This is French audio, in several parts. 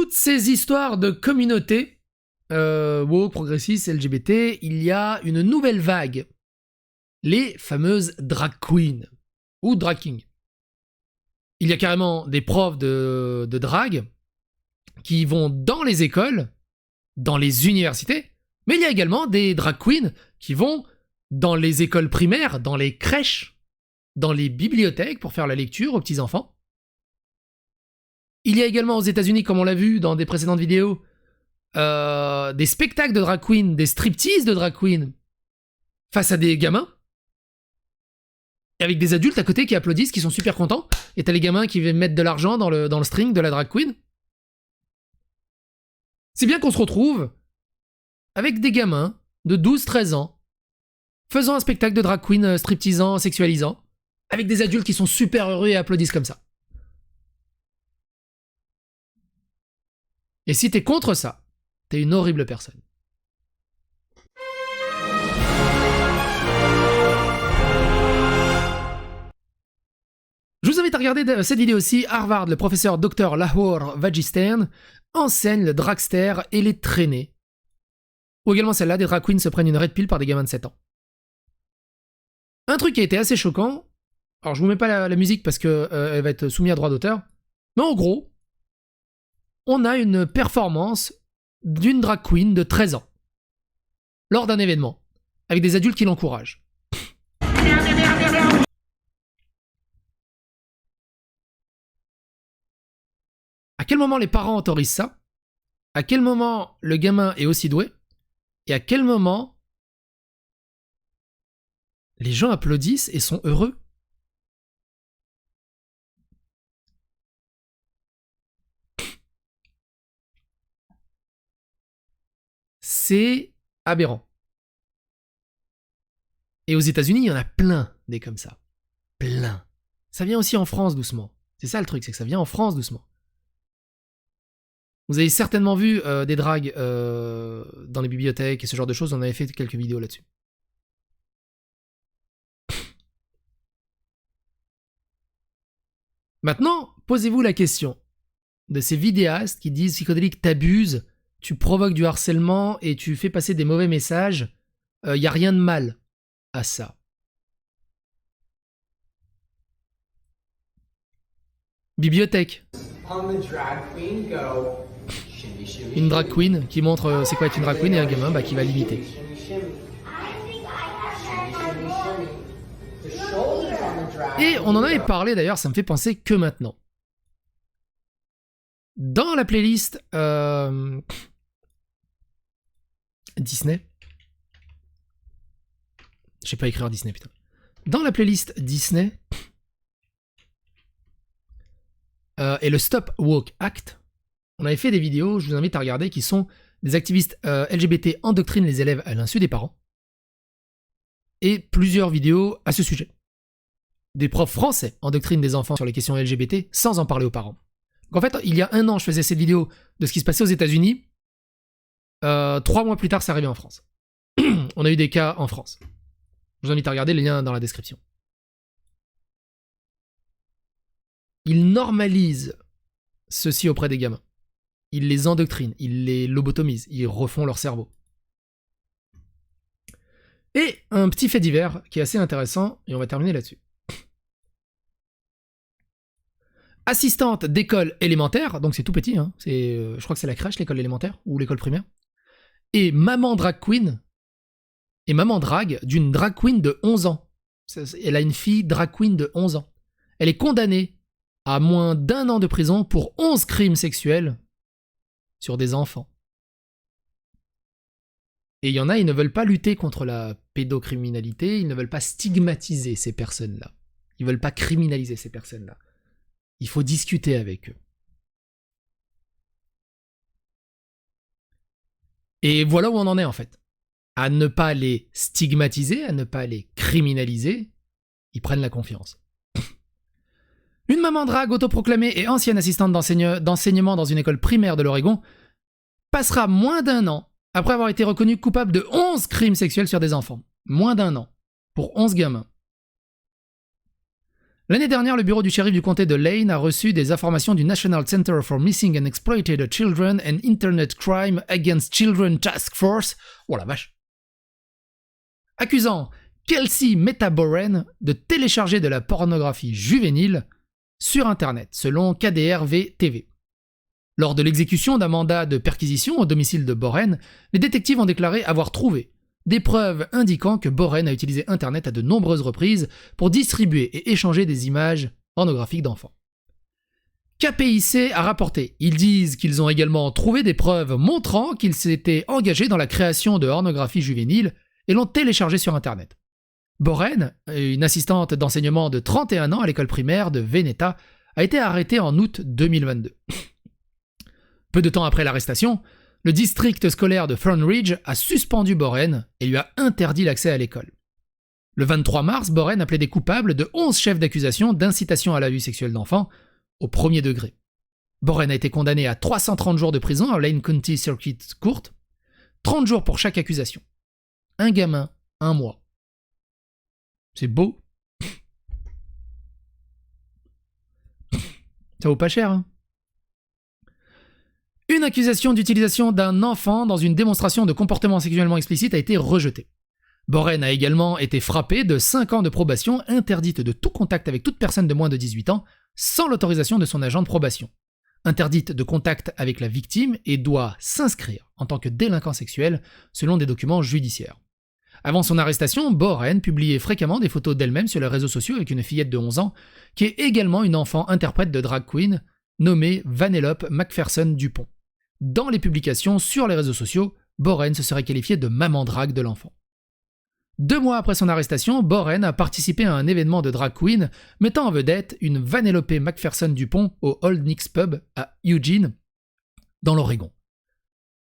toutes ces histoires de communautés, woke, progressistes, LGBT, il y a une nouvelle vague. Les fameuses drag queens, ou drag kings. Il y a carrément des profs de drag qui vont dans les écoles, dans les universités, mais il y a également des drag queens qui vont dans les écoles primaires, dans les crèches, dans les bibliothèques pour faire la lecture aux petits-enfants. Il y a également aux États-Unis, comme on l'a vu dans des précédentes vidéos, des spectacles de drag queens, des striptease de drag queens face à des gamins. Et avec des adultes à côté qui applaudissent, qui sont super contents. Et t'as les gamins qui viennent mettre de l'argent dans le string de la drag queen. C'est bien qu'on se retrouve avec des gamins de 12-13 ans faisant un spectacle de drag queen stripteasant, sexualisant, avec des adultes qui sont super heureux et applaudissent comme ça. Et si t'es contre ça, t'es une horrible personne. Je vous invite à regarder cette vidéo aussi. Harvard, le professeur Dr Lahore Vajistern enseigne le dragster et les traînées. Ou également celle-là, des drag queens se prennent une red pill par des gamins de 7 ans. Un truc qui a été assez choquant, alors je vous mets pas la musique parce que elle va être soumise à droit d'auteur, mais en gros, on a une performance d'une drag queen de 13 ans, lors d'un événement, avec des adultes qui l'encouragent. À quel moment les parents autorisent ça? À quel moment le gamin est aussi doué? Et à quel moment les gens applaudissent et sont heureux? C'est aberrant. Et aux États-Unis, il y en a plein des comme ça. Plein. Ça vient aussi en France doucement. C'est ça le truc, c'est que ça vient en France doucement. Vous avez certainement vu des dragues dans les bibliothèques et ce genre de choses, on avait fait quelques vidéos là-dessus. Maintenant, posez-vous la question de ces vidéastes qui disent psychodélique, t'abuses, tu provoques du harcèlement et tu fais passer des mauvais messages, y a rien de mal à ça. Bibliothèque. Une drag queen qui montre c'est quoi être une drag queen et un gamin qui va l'imiter. Et on en avait parlé d'ailleurs, ça me fait penser que maintenant. Dans la playlist Disney, je sais pas écrire Disney putain. Dans la playlist Disney et le Stop Woke Act, on avait fait des vidéos, je vous invite à regarder, qui sont des activistes LGBT endoctrinent les élèves à l'insu des parents. Et plusieurs vidéos à ce sujet. Des profs français endoctrinent des enfants sur les questions LGBT sans en parler aux parents. Donc en fait, il y a 1 an, je faisais cette vidéo de ce qui se passait aux États-Unis. 3 mois plus tard, c'est arrivé en France. On a eu des cas en France. Je vous invite à regarder les liens dans la description. Ils normalisent ceci auprès des gamins. Ils les endoctrinent, ils les lobotomisent, ils refont leur cerveau. Et un petit fait divers qui est assez intéressant, et on va terminer là-dessus. Assistante d'école élémentaire, donc c'est tout petit, hein, je crois que c'est la crèche, l'école élémentaire, ou l'école primaire, et maman drag queen, et maman drag d'une drag queen de 11 ans. Elle a une fille drag queen de 11 ans. Elle est condamnée à moins d'1 an de prison pour 11 crimes sexuels sur des enfants. Et il y en a, ils ne veulent pas lutter contre la pédocriminalité, ils ne veulent pas stigmatiser ces personnes-là. Ils ne veulent pas criminaliser ces personnes-là. Il faut discuter avec eux. Et voilà où on en est en fait. À ne pas les stigmatiser, à ne pas les criminaliser, ils prennent la confiance. Une maman drague autoproclamée et ancienne assistante d'enseignement dans une école primaire de l'Oregon passera moins d'1 an après avoir été reconnue coupable de 11 crimes sexuels sur des enfants. Moins d'1 an. Pour 11 gamins. L'année dernière, le bureau du shérif du comté de Lane a reçu des informations du National Center for Missing and Exploited Children and Internet Crime Against Children Task Force, oh la vache, accusant Kelsey Metaboren de télécharger de la pornographie juvénile sur Internet, selon KDRV-TV. Lors de l'exécution d'un mandat de perquisition au domicile de Boren, les détectives ont déclaré avoir trouvé des preuves indiquant que Boren a utilisé Internet à de nombreuses reprises pour distribuer et échanger des images pornographiques d'enfants. KPIC a rapporté. Ils disent qu'ils ont également trouvé des preuves montrant qu'ils s'étaient engagés dans la création de pornographie juvénile et l'ont téléchargée sur Internet. Boren, une assistante d'enseignement de 31 ans à l'école primaire de Veneta, a été arrêtée en août 2022. Peu de temps après l'arrestation, le district scolaire de Thornridge a suspendu Boren et lui a interdit l'accès à l'école. Le 23 mars, Boren a plaidé coupable de 11 chefs d'accusation d'incitation à l'abus sexuel d'enfants au premier degré. Boren a été condamné à 330 jours de prison à Lane County Circuit Court, 30 jours pour chaque accusation. Un gamin, 1 mois. C'est beau. Ça vaut pas cher, hein. Une accusation d'utilisation d'un enfant dans une démonstration de comportement sexuellement explicite a été rejetée. Boren a également été frappé de 5 ans de probation interdite de tout contact avec toute personne de moins de 18 ans sans l'autorisation de son agent de probation. Interdite de contact avec la victime et doit s'inscrire en tant que délinquant sexuel selon des documents judiciaires. Avant son arrestation, Boren publiait fréquemment des photos d'elle-même sur les réseaux sociaux avec une fillette de 11 ans qui est également une enfant interprète de drag queen nommée Vanellope Macpherson Dupont. Dans les publications sur les réseaux sociaux, Boren se serait qualifié de maman drag de l'enfant. 2 mois après son arrestation, Boren a participé à un événement de drag queen mettant en vedette une Vanellope Macpherson Dupont au Old Nick's Pub à Eugene, dans l'Oregon.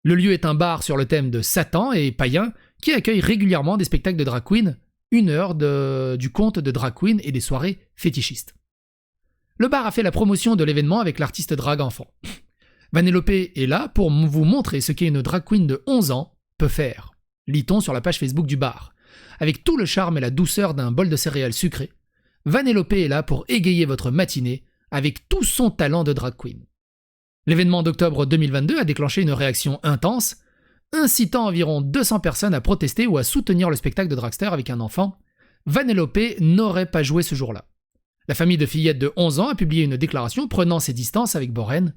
Le lieu est un bar sur le thème de Satan et païen qui accueille régulièrement des spectacles de drag queen, 1 heure du conte de drag queen et des soirées fétichistes. Le bar a fait la promotion de l'événement avec l'artiste drag enfant. Vanellope est là pour vous montrer ce qu'une drag queen de 11 ans peut faire, lit-on sur la page Facebook du bar. Avec tout le charme et la douceur d'un bol de céréales sucrées, Vanellope est là pour égayer votre matinée avec tout son talent de drag queen. L'événement d'octobre 2022 a déclenché une réaction intense, incitant environ 200 personnes à protester ou à soutenir le spectacle de dragster avec un enfant. Vanellope n'aurait pas joué ce jour-là. La famille de fillette de 11 ans a publié une déclaration prenant ses distances avec Boren.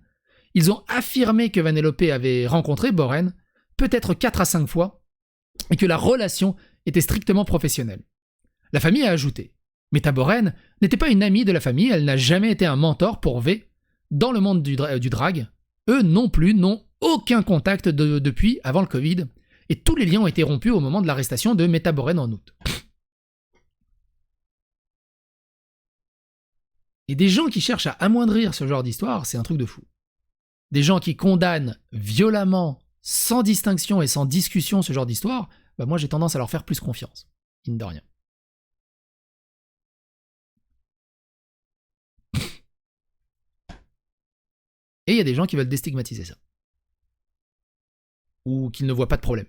Ils ont affirmé que Vanellope avait rencontré Boren peut-être 4 à 5 fois et que la relation était strictement professionnelle. La famille a ajouté « Meta Boren n'était pas une amie de la famille, elle n'a jamais été un mentor pour V. Dans le monde du drag, eux non plus n'ont aucun contact depuis avant le Covid et tous les liens ont été rompus au moment de l'arrestation de Meta Boren en août. » Et des gens qui cherchent à amoindrir ce genre d'histoire, c'est un truc de fou. Des gens qui condamnent violemment, sans distinction et sans discussion ce genre d'histoire, bah moi j'ai tendance à leur faire plus confiance, mine de rien. Et il y a des gens qui veulent déstigmatiser ça. Ou qui ne voient pas de problème.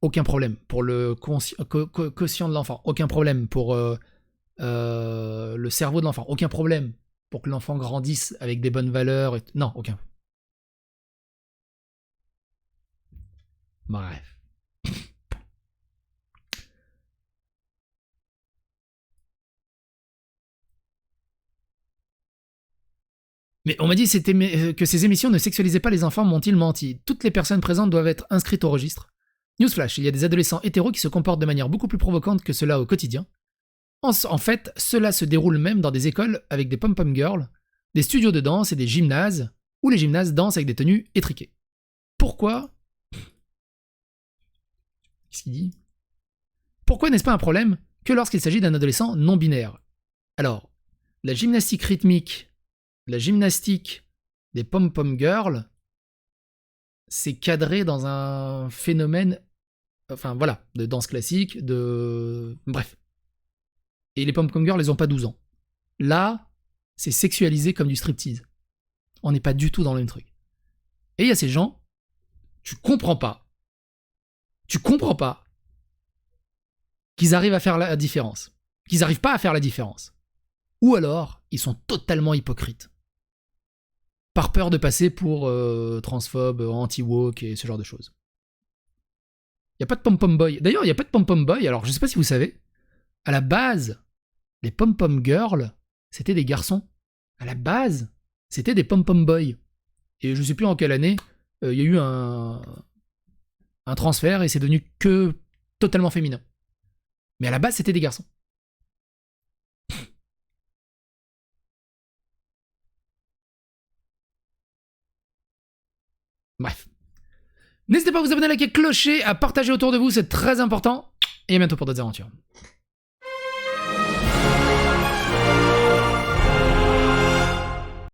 Aucun problème pour le quotient de l'enfant. Aucun problème pour le cerveau de l'enfant. Aucun problème pour que l'enfant grandisse avec des bonnes valeurs. Non, aucun. Bref. Mais on m'a dit que ces émissions ne sexualisaient pas les enfants, m'ont-ils menti. Toutes les personnes présentes doivent être inscrites au registre. Newsflash, il y a des adolescents hétéros qui se comportent de manière beaucoup plus provocante que cela au quotidien. En fait, cela se déroule même dans des écoles avec des pom-pom girls, des studios de danse et des gymnases, où les gymnases dansent avec des tenues étriquées. Pourquoi ? Qu'est-ce qu'il dit ? Pourquoi n'est-ce pas un problème que lorsqu'il s'agit d'un adolescent non-binaire ? Alors, la gymnastique rythmique, la gymnastique des pom-pom girls, c'est cadré dans un phénomène, enfin voilà, de danse classique, bref. Et les pom-pom girls, elles ont pas 12 ans. Là, c'est sexualisé comme du striptease. On n'est pas du tout dans le même truc. Et il y a ces gens, tu comprends pas qu'ils arrivent à faire la différence. Qu'ils n'arrivent pas à faire la différence. ou alors ils sont totalement hypocrites. Par peur de passer pour transphobe, anti-woke et ce genre de choses. Il n'y a pas de pom-pom boy. D'ailleurs, il n'y a pas de pom-pom boy, alors je sais pas si vous savez, à la base, les pom-pom girls, c'était des garçons. À la base, c'était des pom-pom boys. Et je sais plus en quelle année, il y a eu un transfert et c'est devenu que totalement féminin. Mais à la base, c'était des garçons. Bref. N'hésitez pas à vous abonner, à liker, clocher, à partager autour de vous, c'est très important. Et à bientôt pour d'autres aventures.